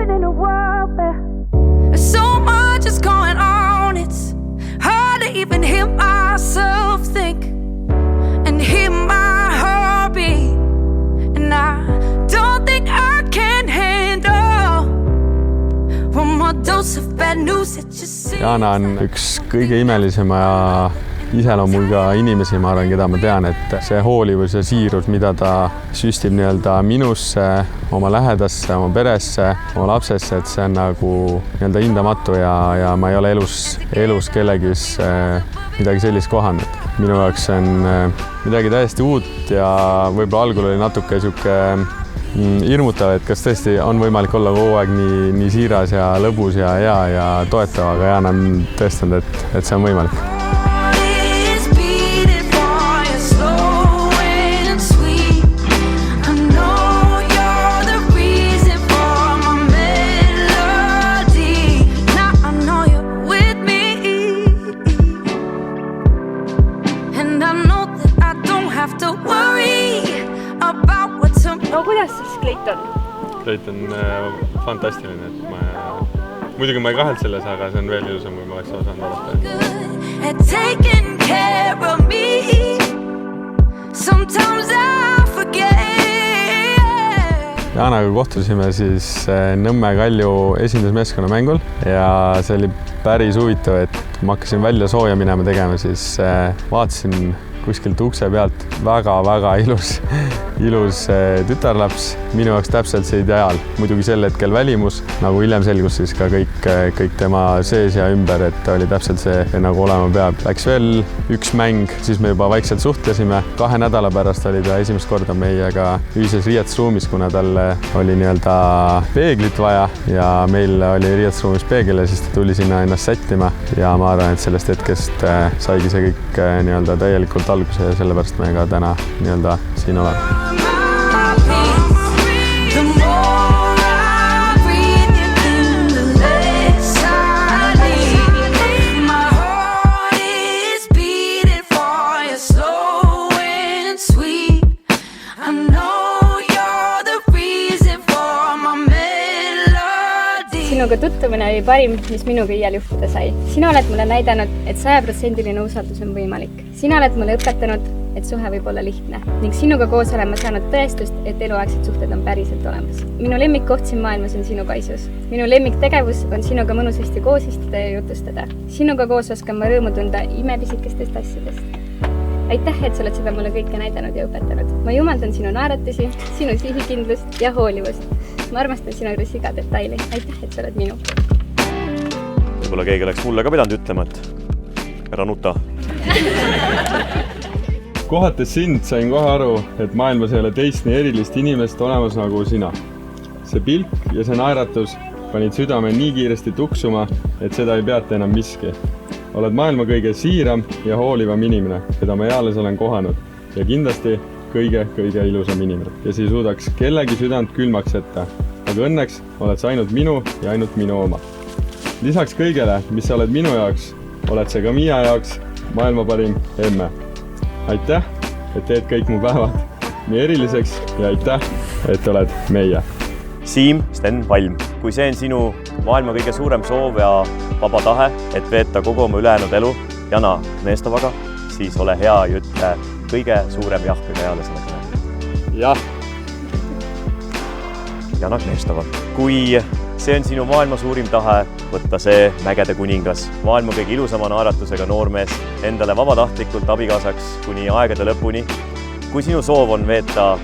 living in a world where so much is going on. It's hard to even hear myself think and hear my heartbeat. And I don't think I can handle one more dose of bad news. It just seems Jana on üks kõige imelisema ja iseloomuga inimesi, ma arvan, keda ma tean, et see hoolivus ja siirus, mida ta süstib nii-öelda minusse, oma lähedasse, oma peresse, oma lapsesse, et see on nagu nii-öelda hindamatu ja ma ei ole elus kellegis midagi sellist kohanud. Minu jaoks on midagi täiesti uut ja võib-olla algul oli natuke sihuke hirmutav, et kas tõesti on võimalik olla kogu aeg nii siiras ja lõbus ja hea ja toetav, aga Jana on tõestanud, et see on võimalik. No kuidas siis Clayton? Clayton fantastiline, et muidugi ma ei kahelt selles, aga see on veel ilusam, kui ma oleks osanud oodata. Janaga kohtusime siis Nõmme Kalju esindusmeeskonna mängul ja see oli päris huvitav, et ma hakkasin välja sooja minema tegema, siis vaatasin kuskilt ukse pealt väga ilus tütarlaps, minu jaoks täpselt see ideaal. Muidugi sel hetkel välimus, nagu hiljem selgus siis ka kõik tema sees ja ümber, et oli täpselt see nagu olema peab. Läks veel üks mäng, siis me juba vaikselt suhtlesime. 2 nädala pärast oli ta esimest korda meiega ühises riietusruumis, kuna talle oli nii-öelda peeglit vaja ja meil oli riietusruumis peegel ja siis ta tuli sinna ennast sättima ja ma arvan, et sellest hetkest saigi see kõik nii-öelda täielikult alguse ja sellepärast me ka täna nii-öelda siin oleme. Sinuga tutvumine oli parim, mis minuga iial juhtuda sai. Sina oled mulle näidanud, et 100% usaldus on võimalik. Sina oled mulle õpetanud, et suhe võib olla lihtne. Ning sinuga koos olema saanud tõestust, et eluaegsed suhted on päriselt olemas. Minu lemmikkoht siin maailmas on sinu kaisus. Minu lemmiktegevus on sinuga mõnusasti koos istuda ja jutustada. Sinuga koos oskan ma rõõmu tunda imepisikestest asjadest. Aitäh, et sa oled seda mulle kõike näidanud ja õpetanud. Ma jumaldan sinu naeratusi, sinu sihikindlust ja hoolivust. Ma armastan sinu juures iga detaili. Aitäh, et sa oled minu. Võib-olla keegi oleks mulle ka pidanud ütlema, et ära nuta. Kohates sind sain kohe aru, et maailmas ei ole teist nii erilist inimest olemas nagu sina. See pilk ja see naeratus panid südame nii kiiresti tuksuma, et seda ei peata enam miski. Oled maailma kõige siiram ja hoolivam inimene, keda ma eales olen kohanud ja kindlasti kõige ilusam inimene, kes ei suudaks kellegi südant külmaks jätta, aga õnneks oled sa ainult minu ja ainult minu oma. Lisaks kõigele, mis sa oled minu jaoks, oled sa ka Miia jaoks maailma parim emme. Aitäh, et teed kõik mu päevad nii eriliseks ja aitäh, et oled meie. Siim Sten Palm, kui see on sinu maailma kõige suurem soov ja vaba tahe, et veeta kogu oma ülejäänud elu Jana Knestovaga, siis ole hea ja ütle kõige suurem jah, mida eales oled näinud. Jah. Jana Knestova, kui see on sinu maailma suurim tahe, võtta see mägede kuningas, maailma kõige ilusama naeratusega noormees, endale vabatahtlikult abikaasaks kuni aegade lõpuni. Kui sinu soov on veeta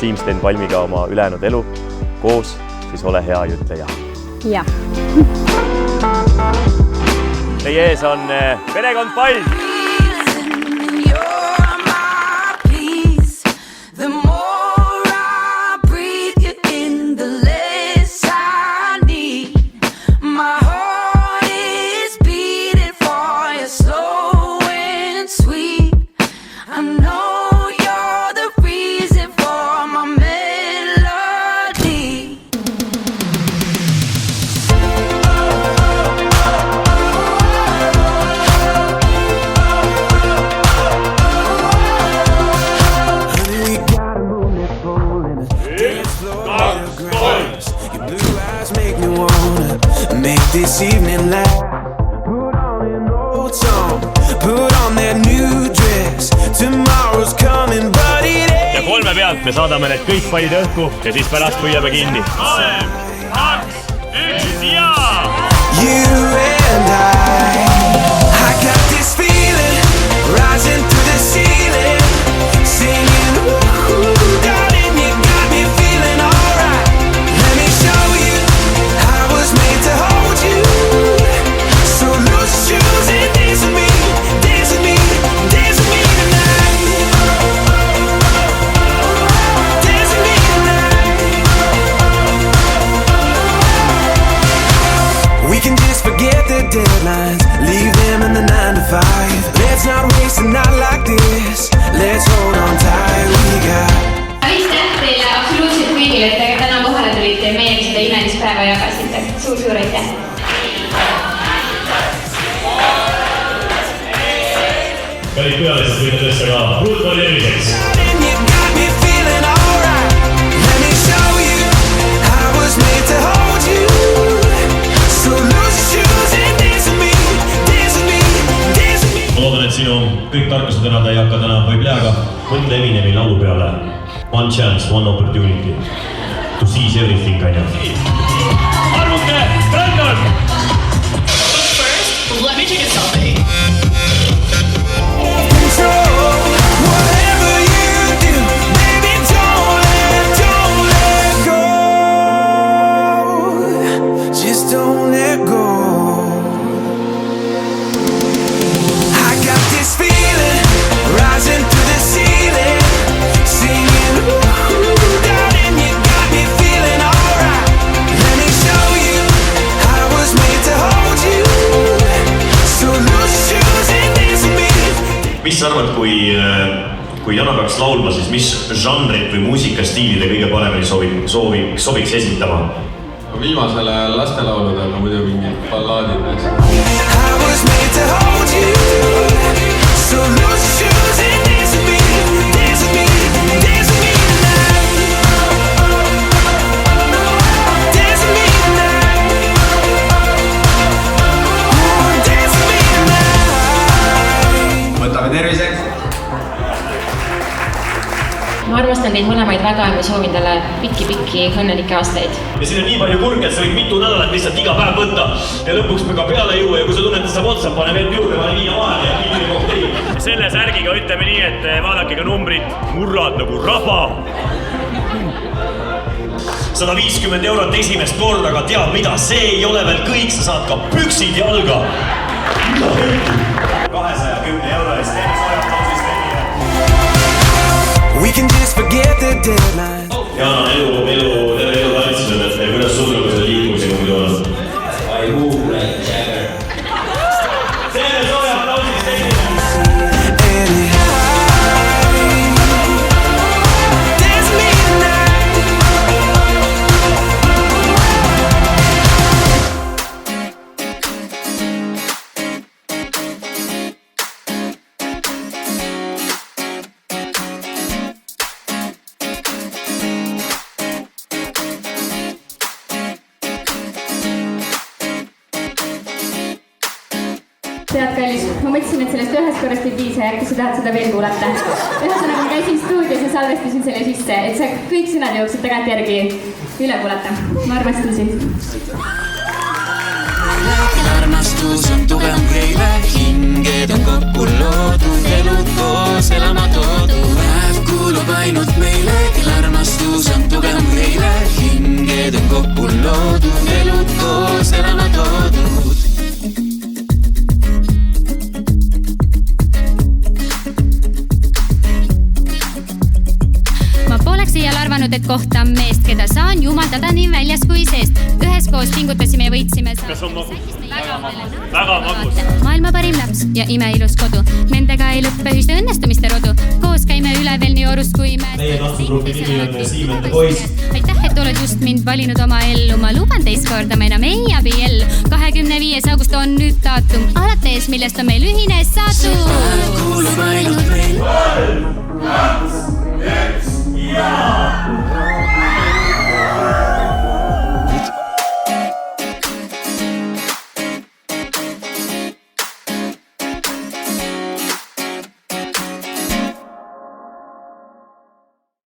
Siim Sten Palmiga oma ülejäänud elu koos, siis ole hea ja ütle jah. Jah. Teie ees on perekond Palm. yours. Your blue eyes make me wanna make this evening last. Put on an old song, put on that new dress. Tomorrow's coming, but it ain't. Ja 3 pealt me saadame need kõik pallid õhku ja siis pärast püüame kinni. 3, 2, 1 ja! You and I got this feeling rising through the ceiling, singing, ooh, darling, you got me feeling alright. Let me show you I was made to hold you. So loose shoes and dance with me, dance with me, dance with me tonight. Dance with me tonight. We can just forget the deadlines, leave them in the 9 to 5. Let's not waste a night like this. Let's hold on tight, we got. Aitäh teile absoluutselt kõigile, et te täna kohale tulite ja meiega seda imelist päeva jagasite. Suur aitäh! Kallid külalised, võite tõsta ka Ruutballi terviseks! You got me feeling alright. Let me show you I was made to hold you. So loose shoes and dance with me, dance with me, dance with me. Ma loodan, et sinu kõik tarkused enam ei hakka täna võibleaga. Mõtle Eminemi laulu peale. One chance, one opportunity to seize everything, on ju. Arvuke, Brandon! First, let me take a selfie. Control whatever you do, baby, don't let go. Just don't let go. I got this feeling rising through the ceiling, singing, ooh, darling, you got me feeling alright. Let me show you I was made to hold you. So loose shoes and dance with me. Mis sa arvad, kui Jana peaks laulma, siis mis žanrit või muusikastiili kõige paremini sobiks esitama? Viimasele lastelaulud, aga muidu mingid ballaadid. I was made to hold you. So loose shoes and dance with me, dance with me, dance with me tonight. Dance with me tonight. Oh, dance with me tonight. Võtame terviseks. Ma armastan teid mõlemaid väga ja ma soovin talle pikki õnnelikke aastaid. Ja siin on nii palju kurge, et sa võid mitu nädalat lihtsalt iga päev võtta ja lõpuks me ka peale juua ja kui sa tunned, et saab otsa, pane veel juurde, pane viina vahele ja kiivile kokteil. Selle särgiga ütleme nii, et vaadake ka numbrid, murrad nagu raba. 150 € esimest korda, aga tead mida, see ei ole veel kõik, sa saad ka püksid jalga. 210 € eest teine soojab lausist teenile. We can just forget the deadline. Jana, terve elu valitsusel, et kuidas sul nagu selle liikumisega muidu on? I move like Jagger. Teine soojab lausist teenile. Dance with me tonight. Tead, kallis, ma mõtlesin, et sellest ühest korrast ei piisa ja äkki sa tahad seda veel kuulata. Ühesõnaga, ma käisin stuudios ja salvestasin selle sisse, et sa kõik sõnad jooksid tagantjärgi üle kuulata. Ma armastan sind. Armastus on tugev keile, hinged on kokku loodud, elud koos elama toodud. Päev kuulub ainult meile, kel armastus on tugev keile, hinged on kokku loodud, elud koos elama toodud. arvanud, et kohtan meest, keda saan jumaldada nii väljas kui seest. Üheskoos pingutasime ja võitsime. Kas on magus? Väga magus. Maailma parim laps ja imeilus kodu. Nendega ei lõppe ühiste õnnestumiste rodu. Koos käime üle veel nii orust kui mäest. Meie tantsugrupi nimi on Siim & Boys. Aitäh, et oled just mind valinud oma ellu. Ma luban teist korda, me enam ei abiellu. 25. august on nüüd daatum. Alates, millest on meil ühine saatum. Kuulub ainult meil. 3, 2, 1, ja!